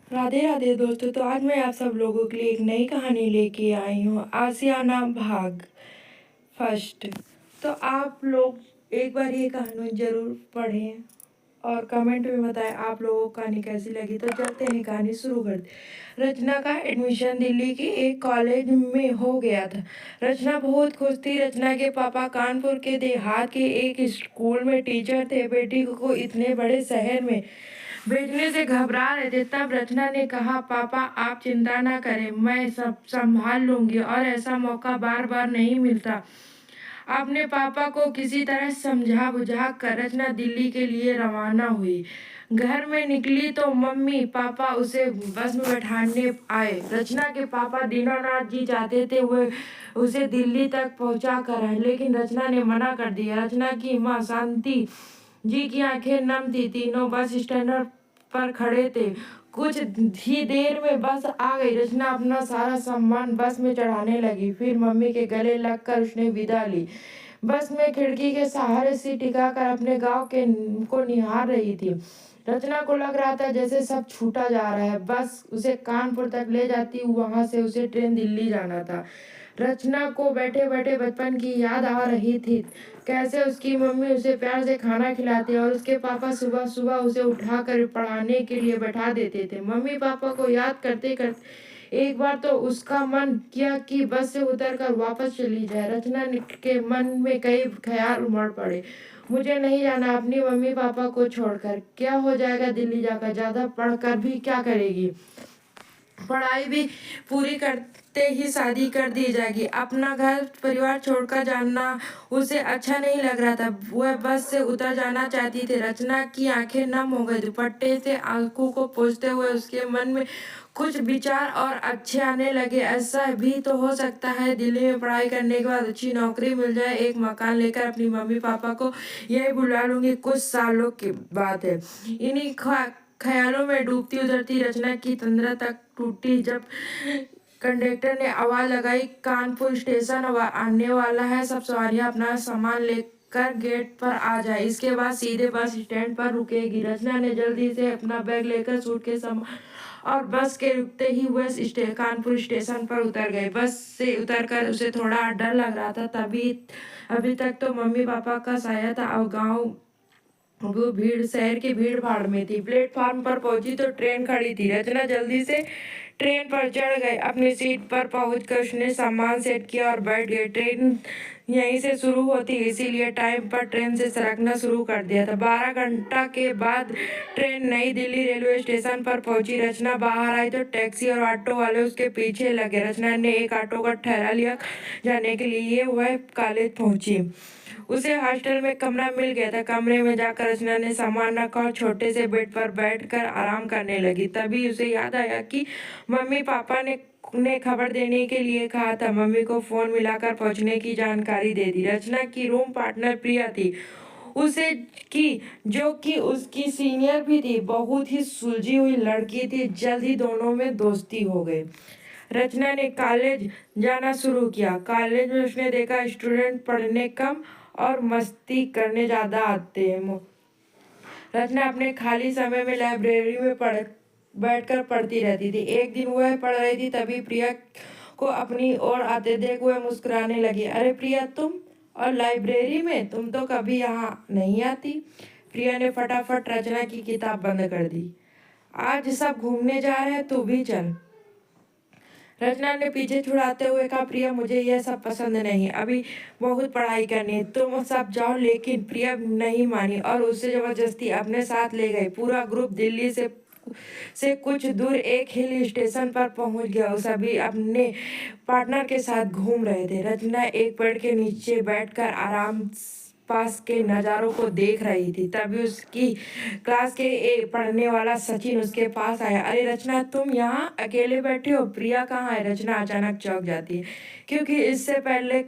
राधे राधे दोस्तों। तो आज मैं आप सब लोगों के लिए एक नई कहानी लेके आई हूँ, आसियाना भाग फर्स्ट। तो आप लोग एक बार ये कहानी ज़रूर पढ़ें और कमेंट में बताएं आप लोगों को कहानी कैसी लगी। तो चलते हैं, कहानी शुरू करते। रचना का एडमिशन दिल्ली के एक कॉलेज में हो गया था। रचना बहुत खुश थी। रचना के पापा कानपुर के देहात के एक स्कूल में टीचर थे। बेटी को इतने बड़े शहर में भेजने से घबरा रहे थे। तब रचना ने कहा, पापा आप चिंता ना करें, मैं सब संभाल लूंगी और ऐसा मौका बार बार नहीं मिलता। अपने पापा को किसी तरह समझा बुझा कर रचना दिल्ली के लिए रवाना हुई। घर में निकली तो मम्मी पापा उसे बस में बैठाने आए। रचना के पापा दीनानाथ जी चाहते थे वो उसे दिल्ली तक पहुंचा कर आए, लेकिन रचना ने मना कर दिया। रचना की माँ शांति जी की आंखें नम थी। तीनों बस स्टैंड पर खड़े थे। कुछ ही देर में बस आ गई। रचना अपना सारा सामान बस में चढ़ाने लगी। फिर मम्मी के गले लगकर उसने विदा ली। बस में खिड़की के सहारे से टिकाकर अपने गांव के को निहार रही थी। रचना को लग रहा था जैसे सब छूटा जा रहा है। बस उसे कानपुर तक ले जाती, वहां से उसे ट्रेन दिल्ली जाना था। रचना को बैठे बैठे बचपन की याद आ रही थी। कैसे उसकी मम्मी उसे प्यार से खाना खिलाती और उसके पापा सुबह सुबह उसे उठाकर पढ़ाने के लिए बैठा देते थे। मम्मी पापा को याद करते करते एक बार तो उसका मन किया कि बस से उतरकर वापस चली जाए। रचना के मन में कई ख्याल उमड़ पड़े। मुझे नहीं जाना अपनी मम्मी पापा को छोड़कर। क्या हो जाएगा दिल्ली जाकर? ज्यादा पढ़कर भी क्या करेगी? पढ़ाई भी पूरी करते ही शादी कर दी जाएगी। अपना घर परिवार छोड़कर जाना उसे अच्छा नहीं लग रहा था। वह बस से उतर जाना चाहती थी। रचना की आंखें नम हो गई। दुपट्टे से आंखों को पोंछते हुए उसके मन में कुछ विचार और अच्छे आने लगे। ऐसा भी तो हो सकता है दिल्ली में पढ़ाई करने के बाद अच्छी नौकरी मिल जाए, एक मकान लेकर अपनी मम्मी पापा को यही बुला लूंगी। कुछ सालों की बात है। इन्हीं ख्यालों में डूबती उतरती रचना की तंद्रा तक टूटी जब कंडक्टर ने आवाज लगाई, कानपुर स्टेशन आने वाला है, सब सवारियां अपना सामान लेकर गेट पर आ जाए। इसके बाद सीधे बस स्टैंड पर रुकेगी। रचना ने जल्दी से अपना बैग लेकर सूटकेस और बस के रुकते ही वह कानपुर स्टेशन पर उतर गए। बस से उतरकर उसे थोड़ा डर लग रहा था। तभी अभी तक तो मम्मी पापा का साया था और गांव वो भीड़ शहर की भीड़ भाड़ में थी। प्लेटफार्म पर पहुंची तो ट्रेन खड़ी थी। रचना जल्दी से ट्रेन पर चढ़ गई। अपनी सीट पर पहुंचकर उसने सामान सेट किया और बैठ गई। ट्रेन यहीं से शुरू होती, इसीलिए टाइम पर ट्रेन से सरकना शुरू कर दिया था। 12 घंटा के बाद ट्रेन नई दिल्ली रेलवे स्टेशन पर पहुंची। रचना बाहर आई तो टैक्सी और ऑटो वाले उसके पीछे लगे। रचना ने एक ऑटो का ठहरा लिया जाने के लिए। वह कॉलेज पहुंची। उसे हॉस्टल में कमरा मिल गया था। कमरे में जाकर रचना ने सामान रखा और छोटे से बेड पर बैठकर आराम करने लगी। तभी उसे याद आया कि मम्मी पापा ने खबर देने के लिए कहा था। मम्मी को फोन मिलाकर पहुंचने की जानकारी दे दी। रचना की रूम पार्टनर प्रिया थी, उसे की जो कि उसकी सीनियर भी थी। बहुत ही सुलझी हुई लड़की थी। जल्द ही दोनों में दोस्ती हो गई। रचना ने कॉलेज जाना शुरू किया। कॉलेज में उसने देखा स्टूडेंट पढ़ने कम और मस्ती करने ज्यादा आते हैं। रचना अपने खाली समय में लाइब्रेरी में बैठकर पढ़ती रहती थी। एक दिन वह पढ़ रही थी, तभी प्रिया को अपनी ओर आते देख वह मुस्कुराने लगी। अरे प्रिया, तुम और लाइब्रेरी में? तुम तो कभी यहाँ नहीं आती। प्रिया ने फटाफट रचना की किताब बंद कर दी। आज सब घूमने जा रहे हैं, तू भी चल। रचना ने पीछे छुड़ाते हुए कहा, प्रिया मुझे यह सब पसंद नहीं, अभी बहुत पढ़ाई करनी है, तुम सब जाओ। लेकिन प्रिया नहीं मानी और उसे जबरदस्ती अपने साथ ले गई। पूरा ग्रुप दिल्ली से कुछ दूर एक हिल स्टेशन पर पहुंच गया। सभी अपने पार्टनर के साथ घूम रहे थे। रचना एक पेड़ के नीचे बैठकर आराम पास के नज़ारों को देख रही थी। तभी उसकी क्लास के पढ़ने वाला सचिन उसके पास आया। अरे रचना, तुम यहाँ अकेले बैठे हो? प्रिया कहाँ है? रचना अचानक चौंक जाती है, क्योंकि इससे पहले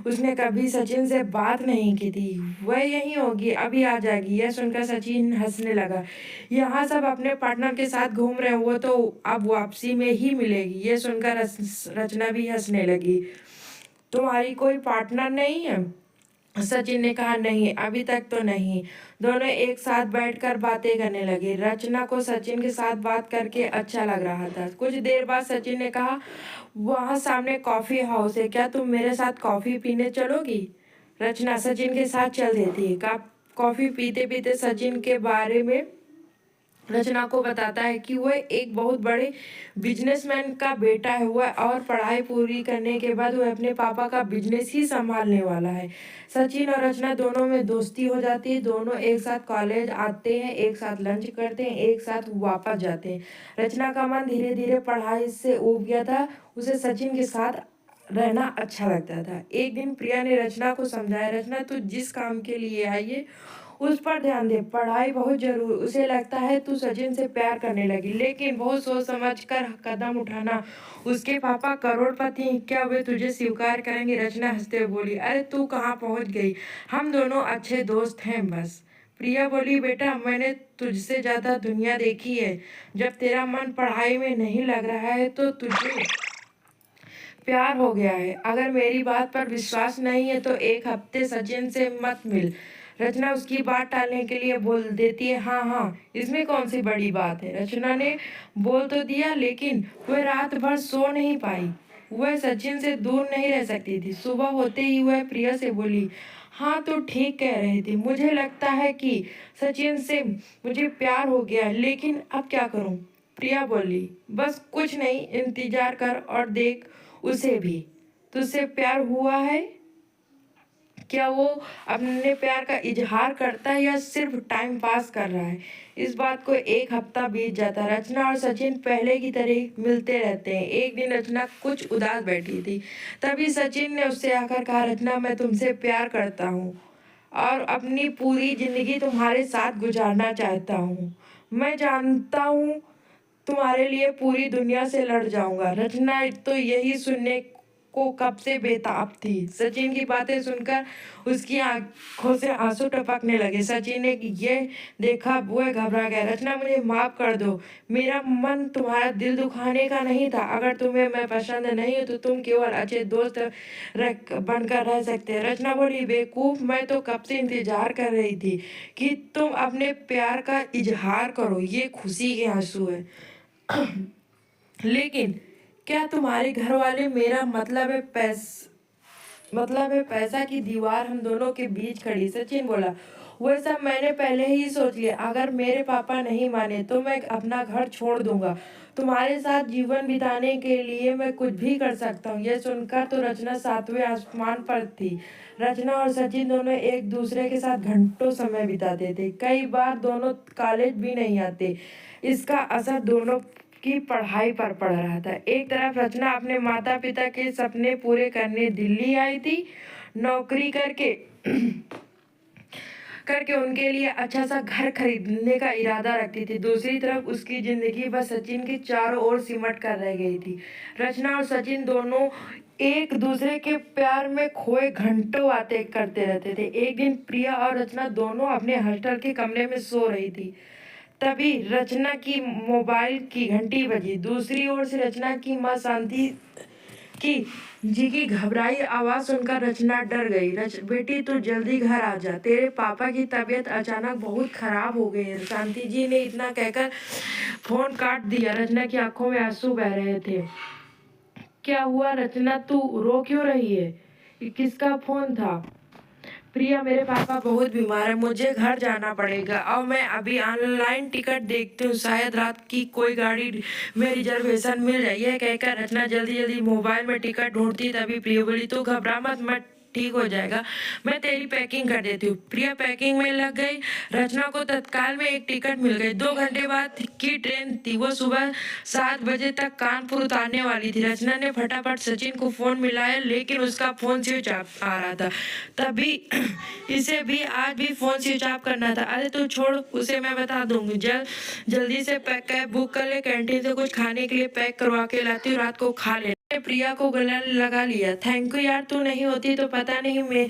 उसने कभी सचिन से बात नहीं की थी। वह यहीं होगी, अभी आ जाएगी। यह सुनकर सचिन हंसने लगा। यहाँ सब अपने पार्टनर के साथ घूम रहे हैं, वो तो अब वापसी में ही मिलेगी। यह सुनकर रचना भी हंसने लगी। तुम्हारी कोई पार्टनर नहीं है? सचिन ने कहा नहीं, अभी तक तो नहीं। दोनों एक साथ बैठकर बातें करने लगे। रचना को सचिन के साथ बात करके अच्छा लग रहा था। कुछ देर बाद सचिन ने कहा, वहाँ सामने कॉफी हाउस है, क्या तुम मेरे साथ कॉफी पीने चलोगी? रचना सचिन के साथ चल देती है। कॉफी पीते पीते सचिन के बारे में रचना को बताता है कि वह एक बहुत बड़े बिजनेसमैन का बेटा है हुआ और पढ़ाई पूरी करने के बाद वह अपने पापा का बिजनेस ही संभालने वाला है। सचिन और रचना दोनों में दोस्ती हो जाती है। दोनों एक साथ कॉलेज आते हैं, एक साथ लंच करते हैं, एक साथ वापस जाते हैं। रचना का मन धीरे धीरे पढ़ाई से ऊब गया था। उसे सचिन के साथ रहना अच्छा लगता था। एक दिन प्रिया ने रचना को समझाया, रचना तू जिस काम के लिए आई है उस पर ध्यान दे, पढ़ाई बहुत जरूर। उसे लगता है तू सचिन से प्यार करने लगी, लेकिन बहुत सोच समझ कर कदम उठाना। उसके पापा करोड़पति हैं, क्या वे तुझे स्वीकार करेंगे? रचना हंसते हुए बोली, अरे तू कहाँ पहुँच गई, हम दोनों अच्छे दोस्त हैं बस। प्रिया बोली, बेटा मैंने तुझसे ज्यादा दुनिया देखी है। जब तेरा मन पढ़ाई में नहीं लग रहा है तो तुझे प्यार हो गया है। अगर मेरी बात पर विश्वास नहीं है तो एक हफ्ते सचिन से मत मिल। रचना उसकी बात टालने के लिए बोल देती है, हाँ हाँ, इसमें कौन सी बड़ी बात है। रचना ने बोल तो दिया, लेकिन वह रात भर सो नहीं पाई। वह सचिन से दूर नहीं रह सकती थी। सुबह होते ही वह प्रिया से बोली, हाँ तो ठीक कह रही थी, मुझे लगता है कि सचिन से मुझे प्यार हो गया, लेकिन अब क्या करूं? प्रिया बोली, बस कुछ नहीं, इंतजार कर और देख उसे भी। तुझसे प्यार हुआ है? क्या वो अपने प्यार का इजहार करता है या सिर्फ टाइम पास कर रहा है? इस बात को एक हफ्ता बीत जाता। रचना और सचिन पहले की तरह मिलते रहते हैं। एक दिन रचना कुछ उदास बैठी थी, तभी सचिन ने उससे आकर कहा, रचना मैं तुमसे प्यार करता हूँ और अपनी पूरी जिंदगी तुम्हारे साथ गुजारना चाहता हूँ। मैं जानता हूँ तुम्हारे लिए पूरी दुनिया से लड़ जाऊंगा। रचना तो यही सुनने को कब से बेताब थी। सचिन की बातें सुनकर उसकी आंखों से आंसू टपकने लगे। सचिन ने ये देखा, वह घबरा गया। रचना मुझे माफ कर दो, मेरा मन तुम्हारा दिल दुखाने का नहीं था। अगर तुम्हें मैं पसंद नहीं हो तो तुम केवल अच्छे दोस्त बनकर रह सकते हैं। रचना बोली, बेवकूफ, मैं तो कब से इंतजार कर रही थी कि तुम अपने प्यार का इजहार करो। ये खुशी के आंसू है। लेकिन क्या तुम्हारे घर वाले, मेरा मतलब है पैसा की दीवार हम दोनों के बीच खड़ी। सचिन बोला, वह सब मैंने पहले ही सोच लिया। अगर मेरे पापा नहीं माने तो मैं अपना घर छोड़ दूंगा। तुम्हारे साथ जीवन बिताने के लिए मैं कुछ भी कर सकता हूँ। यह सुनकर तो रचना सातवें आसमान पर थी। रचना और सचिन दोनों एक दूसरे के साथ घंटों समय बिताते थे। कई बार दोनों कॉलेज भी नहीं आते। इसका असर दोनों की पढ़ाई पर पड़ रहा था। एक तरफ रचना अपने माता पिता के सपने पूरे करने दिल्ली आई थी, नौकरी करके करके उनके लिए अच्छा सा घर खरीदने का इरादा रखती थी। दूसरी तरफ उसकी जिंदगी बस सचिन के चारों ओर सिमट कर रह गई थी। रचना और सचिन दोनों एक दूसरे के प्यार में खोए घंटों बातें करते रहते थे। एक दिन प्रिया और रचना दोनों अपने हॉस्टल के कमरे में सो रही थी। तभी रचना की मोबाइल की घंटी बजी। दूसरी ओर से रचना की माँ शांति की जी की घबराई आवाज सुनकर रचना डर गई। बेटी तू जल्दी घर आ जा, तेरे पापा की तबीयत अचानक बहुत खराब हो गई है। शांति जी ने इतना कहकर फोन काट दिया। रचना की आंखों में आंसू बह रहे थे। क्या हुआ रचना, तू रो क्यों रही है? ये किसका फोन था? प्रिया, मेरे पापा बहुत बीमार है, मुझे घर जाना पड़ेगा और मैं अभी ऑनलाइन टिकट देखती हूँ, शायद रात की कोई गाड़ी में रिजर्वेशन मिल जाए। यह कहकर रचना जल्दी जल्दी मोबाइल में टिकट ढूंढती। तभी प्रिया बोली, तू घबरा मत, मैं ठीक हो जाएगा, मैं तेरी पैकिंग कर देती हूँ। प्रिया पैकिंग में लग गई। रचना को तत्काल में एक टिकट मिल गई। 2 घंटे बाद की ट्रेन थी। वो सुबह 7 बजे तक कानपुर उतारने वाली थी। रचना ने फटाफट सचिन को फोन मिलाया, लेकिन उसका फोन स्विच ऑफ आ रहा था। तभी इसे भी आज भी फोन स्विच ऑफ करना था। अरे तू छोड़, उसे मैं बता दूंगी। जल्दी से कैब बुक कर ले, कैंटीन से कुछ खाने के लिए पैक करवा के लाती हूँ, रात को खा ले। प्रिया को गला लगा लिया। थैंक यू यार, तू नहीं होती तो पता नहीं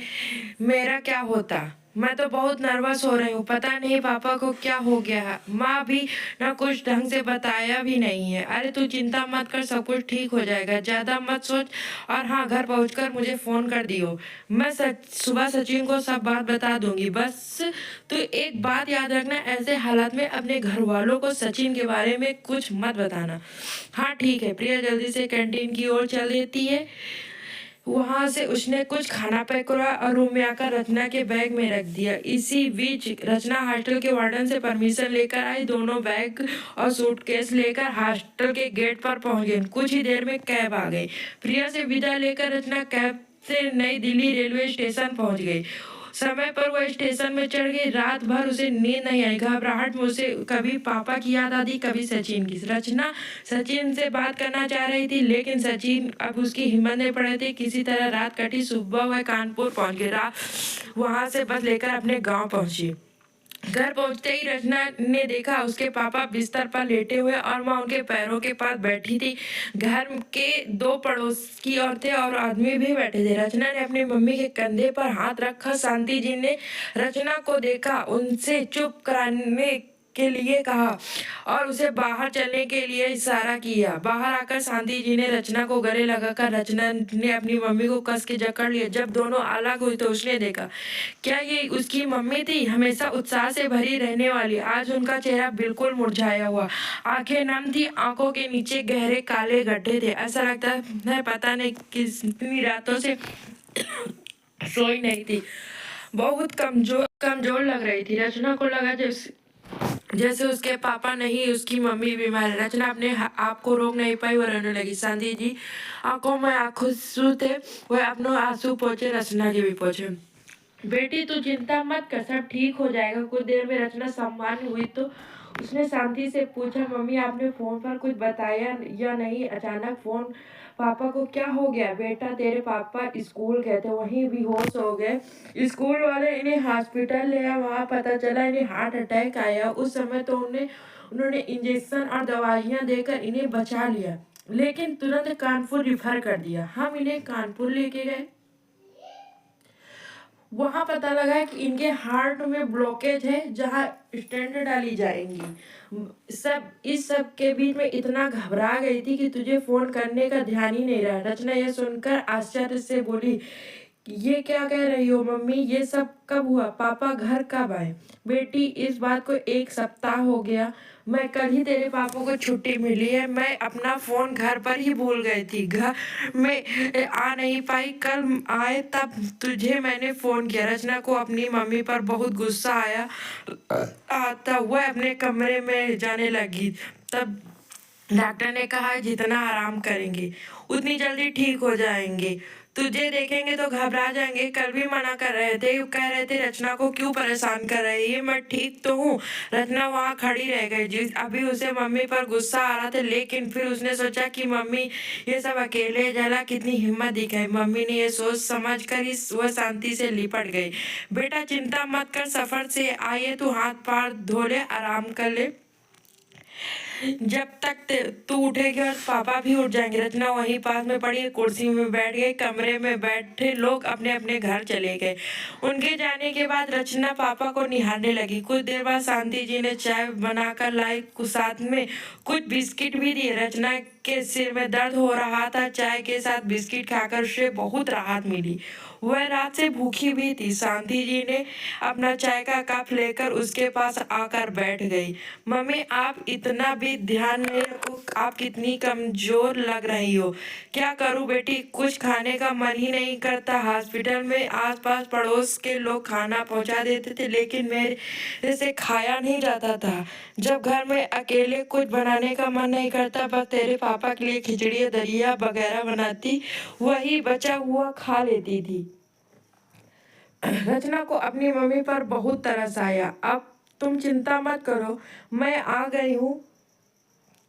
मेरा क्या होता। मैं तो बहुत नर्वस हो रही हूँ, पता नहीं पापा को क्या हो गया है। माँ भी ना कुछ ढंग से बताया भी नहीं है। अरे तू चिंता मत कर, सब कुछ ठीक हो जाएगा, ज्यादा मत सोच। और हाँ, घर पहुंचकर मुझे फोन कर दियो। मैं सुबह सचिन को सब बात बता दूंगी। बस तू एक बात याद रखना, ऐसे हालात में अपने घर वालों को सचिन के बारे में कुछ मत बताना। हाँ ठीक है। प्रिया जल्दी से कैंटीन की ओर चल देती है। वहां से उसने कुछ खाना पैक करा और रूम में आकर रचना के बैग में रख दिया। इसी बीच रचना हॉस्टल के वार्डन से परमिशन लेकर आई। दोनों बैग और सूटकेस लेकर हॉस्टल के गेट पर पहुंच गए। कुछ ही देर में कैब आ गई। प्रिया से विदा लेकर रचना कैब से नई दिल्ली रेलवे स्टेशन पहुंच गई। समय पर वह स्टेशन में चढ़ गई। रात भर उसे नींद नहीं आई। घबराहट में उसे कभी पापा की याद आती, कभी सचिन की। रचना सचिन से बात करना चाह रही थी, लेकिन सचिन अब उसकी हिम्मत नहीं पड़ रही थी। किसी तरह रात कटी। सुबह वह कानपुर पहुंच गई। वहां से बस लेकर अपने गांव पहुंची। घर पहुंचते ही रचना ने देखा उसके पापा बिस्तर पर लेटे हुए और माँ उनके पैरों के पास बैठी थी। घर के दो पड़ोस की औरतें और आदमी भी बैठे थे। रचना ने अपनी मम्मी के कंधे पर हाथ रखा। शांति जी ने रचना को देखा, उनसे चुप कराने के लिए कहा और उसे बाहर चलने के लिए इशारा किया। बाहर आकर शांति जी ने रचना को गले लगाकर रचना ने अपनी मम्मी को कस के जकड़ लिया। जब दोनों अलग हुई तो उसने देखा, क्या ये उसकी मम्मी थी, हमेशा उत्साह से भरी रहने वाली। आज उनका चेहरा बिल्कुल मुरझाया हुआ, आंखें नम थी, आंखों के नीचे गहरे काले गड्ढे थे। ऐसा लगता है पता नहीं कितनी रातों से सोई नहीं थी। बहुत कमजोर कमजोर लग रही थी। रचना को लगा जैसे उसके पापा नहीं, उसकी मम्मी बीमार है। रचना अपने आप को रोक नहीं पाई, वो रोने लगी। शांति जी आंखों में आंसू थे। वह अपने आंसू पोंछे, रचना के भी पोंछे। बेटी तू चिंता मत कर, सब ठीक हो जाएगा। कुछ देर में रचना सामान्य हुई तो उसने शांति से पूछा, मम्मी आपने फोन पर कुछ बताया या नहीं? अचानक फोन पापा को क्या हो गया? बेटा तेरे पापा स्कूल गए थे, वहीं बेहोश हो गए। स्कूल वाले इन्हें हॉस्पिटल ले आए। वहां पता चला इन्हें हार्ट अटैक आया। उस समय तो उन्होंने इंजेक्शन और दवाइयां देकर इन्हें बचा लिया, लेकिन तुरंत कानपुर रिफर कर दिया। हम इन्हें कानपुर लेके गए। वहां पता लगा कि इनके हार्ट में ब्लॉकेज है, जहां स्टेंट डाली जाएंगी। इस सब के बीच में इतना घबरा गई थी कि तुझे फोन करने का ध्यान ही नहीं रहा। रचना यह सुनकर आश्चर्य से बोली, ये क्या कह रही हो मम्मी? ये सब कब हुआ? पापा घर कब आए? बेटी इस बात को 1 सप्ताह हो गया। मैं कल ही तेरे पापा को छुट्टी मिली है। मैं अपना फोन घर पर ही भूल गई थी, घर में आ नहीं पाई। कल आए तब तुझे मैंने फोन किया। रचना को अपनी मम्मी पर बहुत गुस्सा आया। तब वह अपने कमरे में जाने लगी। तब डॉक्टर ने कहा जितना आराम करेंगे उतनी जल्दी ठीक हो जाएंगे। तुझे देखेंगे तो घबरा जाएंगे। कल भी मना कर रहे थे, कह रहे थे रचना को क्यों परेशान कर रही है, मैं ठीक तो हूँ। रचना वहाँ खड़ी रह गई। जिस अभी उसे मम्मी पर गुस्सा आ रहा था, लेकिन फिर उसने सोचा कि मम्मी ये सब अकेले जला कितनी हिम्मत दिखाई। मम्मी ने ये सोच समझ कर वह शांति से लिपट गई। बेटा चिंता मत कर, सफर से आइए तू हाथ पैर धो ले, आराम कर ले। जब तक तू उठेगी और पापा भी उठ जाएंगे। रचना वहीं पास में पड़ी कुर्सी में बैठ गई। कमरे में बैठे लोग अपने अपने घर चले गए। उनके जाने के बाद रचना पापा को निहारने लगी। कुछ देर बाद शांति जी ने चाय बनाकर लाई, साथ में कुछ बिस्किट भी दिए। रचना के सिर में दर्द हो रहा था। चाय के साथ बिस्किट खाकर उसे बहुत राहत मिली। वह रात से भूखी भी थी। शांति जी ने अपना चाय का कप लेकर उसके पास आकर बैठ गई। मम्मी आप इतना भी ध्यान नहीं रखो, आप कितनी कमजोर लग रही हो। क्या करूं बेटी, कुछ खाने का मन ही नहीं करता। हॉस्पिटल में आसपास पड़ोस के लोग खाना पहुंचा देते थे, लेकिन मेरे से खाया नहीं जाता था। जब घर में अकेले कुछ बनाने का मन नहीं करता, बस तेरे पापा के लिए खिचड़ी दलिया वगैरह बनाती, वही बचा हुआ खा लेती थी। रचना को अपनी मम्मी पर बहुत तरस आया। अब तुम चिंता मत करो, मैं आ गई हूँ,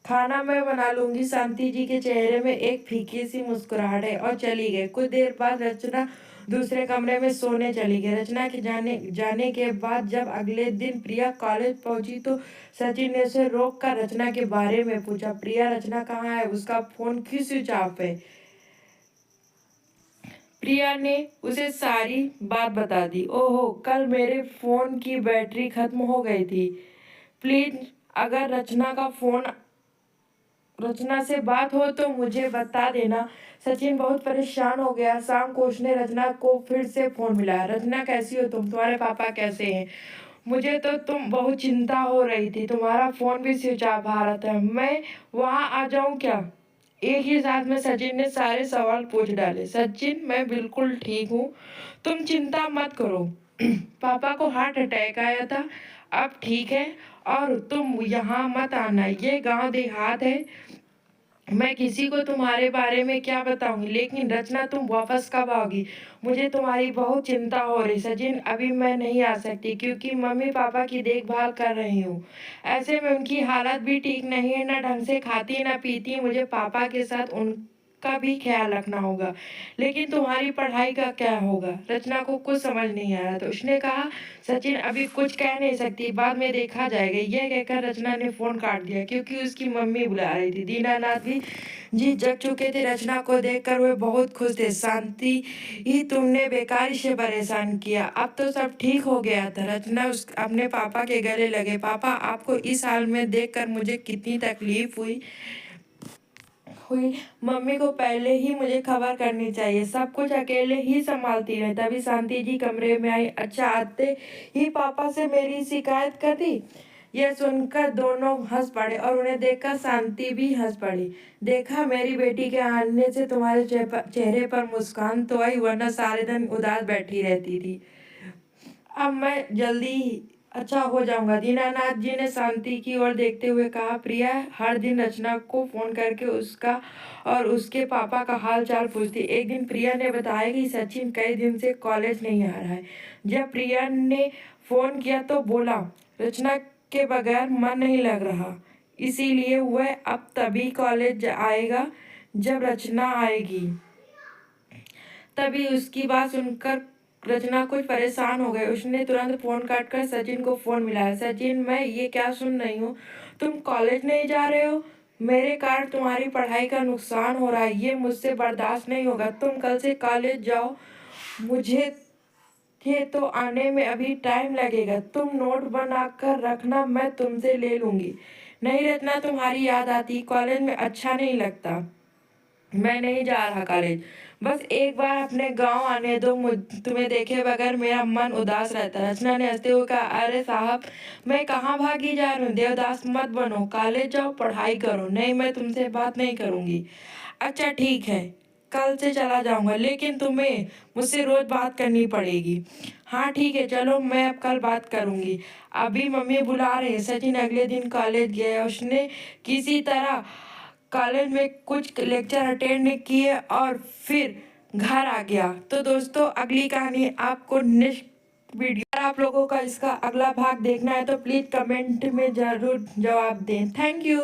खाना मैं बना लूंगी। शांति जी के चेहरे में एक फीकी सी मुस्कुराहट है और चली गई। कुछ देर बाद रचना दूसरे कमरे में सोने चली गई। रचना के जाने के बाद जब अगले दिन प्रिया कॉलेज पहुंची तो सचिन ने उसे रोक कर रचना के बारे में पूछा, प्रिया रचना कहाँ है? उसका फोन क्यों स्विच ऑफ है? प्रिया ने उसे सारी बात बता दी। ओहो, कल मेरे फ़ोन की बैटरी खत्म हो गई थी। प्लीज़ अगर रचना से बात हो तो मुझे बता देना। सचिन बहुत परेशान हो गया। शाम को उसने रचना को फिर से फ़ोन मिलाया। रचना, कैसी हो तुम? तुम्हारे पापा कैसे हैं? मुझे तो तुम बहुत चिंता हो रही थी। तुम्हारा फ़ोन भी स्विच ऑफ आ रहा था। मैं वहाँ आ जाऊँ क्या? एक ही साथ में सचिन ने सारे सवाल पूछ डाले। सचिन, मैं बिल्कुल ठीक हूँ, तुम चिंता मत करो। पापा को हार्ट अटैक आया था, अब ठीक है। और तुम यहाँ मत आना, ये गांव देहात है। मैं किसी को तुम्हारे बारे में क्या बताऊंगी। लेकिन रचना, तुम वापस कब आओगी? मुझे तुम्हारी बहुत चिंता हो रही। सचिन, अभी मैं नहीं आ सकती क्योंकि मम्मी पापा की देखभाल कर रही हूँ। ऐसे में उनकी हालत भी ठीक नहीं है, ना ढंग से खाती ना पीती। मुझे पापा के साथ उनका भी ख्याल रखना होगा। लेकिन तुम्हारी पढ़ाई का क्या होगा? रचना को कुछ समझ नहीं आ रहा तो उसने कहा, सचिन, अभी कुछ कह नहीं सकती, बाद में देखा जाएगा। यह कहकर रचना ने फोन काट दिया क्योंकि उसकी मम्मी बुला रही थी। दीनानाथ भी जी जग चुके थे। रचना को देखकर वे बहुत खुश थे। शांति ही, तुमने बेकार से परेशान किया, अब तो सब ठीक हो गया था। रचना अपने पापा के गले लगे। पापा, आपको इस हाल में देखकर मुझे कितनी तकलीफ हुई। मम्मी को पहले ही मुझे खबर करनी चाहिए, सब कुछ अकेले ही संभालती रहे। तभी शांति जी कमरे में आई। अच्छा, आते ही पापा से मेरी शिकायत कर दी? यह सुनकर दोनों हंस पड़े और उन्हें देखकर शांति भी हंस पड़ी। देखा, मेरी बेटी के आने से तुम्हारे चेहरे पर मुस्कान तो आई, वरना सारे दिन उदास बैठी रहती थी। अब मैं जल्दी अच्छा हो जाऊंगा। दीनानाथ जी ने शांति की ओर देखते हुए कहा। प्रिया हर दिन रचना को फोन करके उसका और उसके पापा का हाल चाल पूछती। एक दिन प्रिया ने बताया कि सचिन कई दिन से कॉलेज नहीं आ रहा है। जब प्रिया ने फोन किया तो बोला, रचना के बगैर मन नहीं लग रहा, इसीलिए वह अब तभी कॉलेज आएगा जब रचना आएगी। तभी उसकी बात सुनकर रचना कुछ परेशान हो गई। उसने तुरंत फोन काट कर सचिन को फोन मिलाया। सचिन, मैं ये क्या सुन रही हूँ? तुम कॉलेज नहीं जा रहे हो? मेरे कारण तुम्हारी पढ़ाई का नुकसान हो रहा है, ये मुझसे बर्दाश्त नहीं होगा। तुम कल से कॉलेज जाओ। मुझे ये तो आने में अभी टाइम लगेगा। तुम नोट बना कर रखना, मैं तुमसे ले लूंगी। नहीं रचना, तुम्हारी याद आती, कॉलेज में अच्छा नहीं लगता। मैं नहीं जा रहा कॉलेज, बस एक बार अपने गांव आने दो। तुम्हें देखे बगैर मेरा मन उदास रहता है। रचना ने हंसते हुए कहा, अरे साहब, मैं कहाँ भागी जा रही हूँ? देवदास मत बनो, कॉलेज जाओ, पढ़ाई करो। नहीं, मैं तुमसे बात नहीं करूँगी। अच्छा ठीक है, कल से चला जाऊंगा, लेकिन तुम्हें मुझसे रोज बात करनी पड़ेगी। हाँ ठीक है, चलो मैं अब कल बात करूँगी, अभी मम्मी बुला रहे हैं। सचिन अगले दिन कॉलेज गया। उसने किसी तरह कॉलेज में कुछ लेक्चर अटेंड किए और फिर घर आ गया। तो दोस्तों, अगली कहानी आपको नेक्स्ट वीडियो, अगर आप लोगों का इसका अगला भाग देखना है तो प्लीज़ कमेंट में ज़रूर जवाब दें। Thank you.